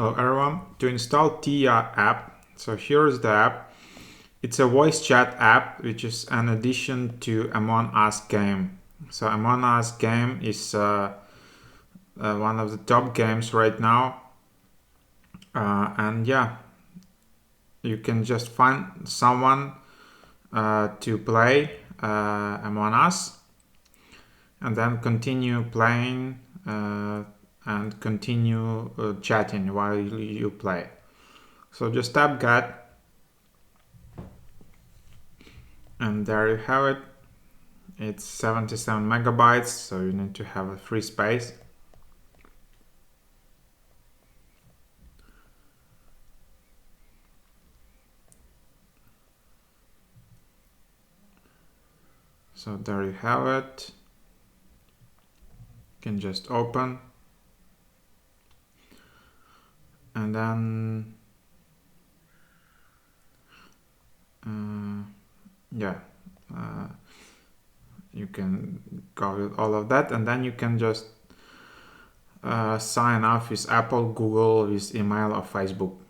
Hello everyone. To install Tiya app, so here's the app. It's a voice chat app which is an addition to Among Us game. So Among Us game is one of the top games right now, and yeah, you can just find someone to play Among Us, and then continue playing and continue chatting while you play. So just tap get, and there you have it. It's 77 megabytes, so you need to have a free space. So there you have it. You can just open, and then you can go with all of that, and then you can just sign off with Apple, Google, with email or Facebook.